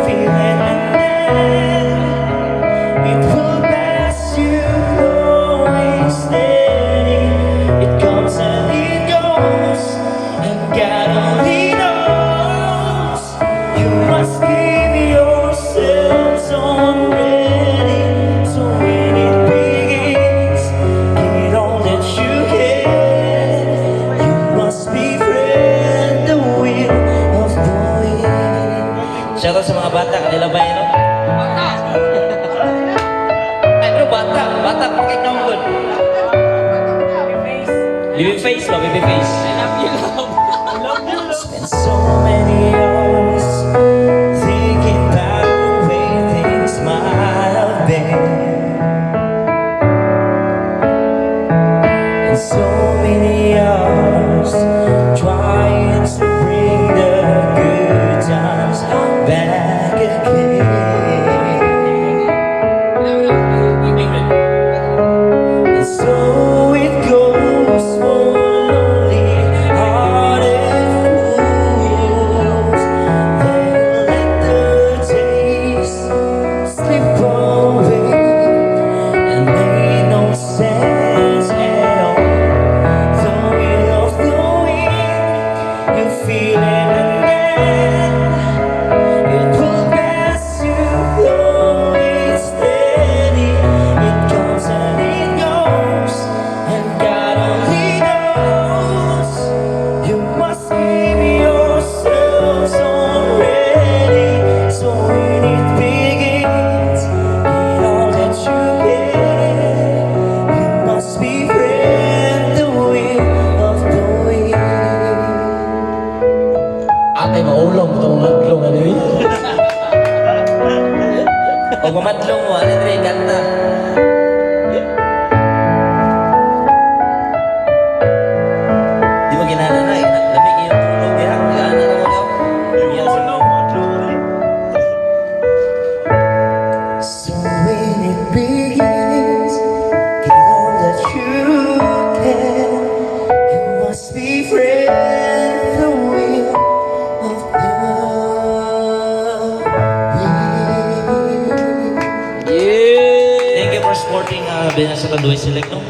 feel it and then it will pass you, going steady. It comes and it goes, and God only knows. You must give yourselves on ready, so when it begins, get all that you can. You must befriend the will of the wind. Shoutout sa mga bata, kanila ba yun? Ay, ano bata? Bata, pakikaw doon. Baby face ba? Baby face. I love you, love. Spent so many hours thinking about the way things might have been, and so many hours trying to bring the good times back again. And so it goes for lonely-hearted fools. They'll let the days slip away, and make no sense at all. The will of the wind, you feel it, and then it will pass you, going steady. It comes and it goes, and God only knows. You must give yourselves on ready, so when it begins, get all that you get. You must befriend the will of the wind. Ate, maulong itong madlong na nini. O mamadlong mo, ano rin, ganda. Di mo ginananay, lamig yung tulog, ya? Gana na mo daw. Lumiya sa So when it begins, get all that you can. You must befriend the will of the wind. Yeah! Thank you for supporting Binasa Tanduay Select, no?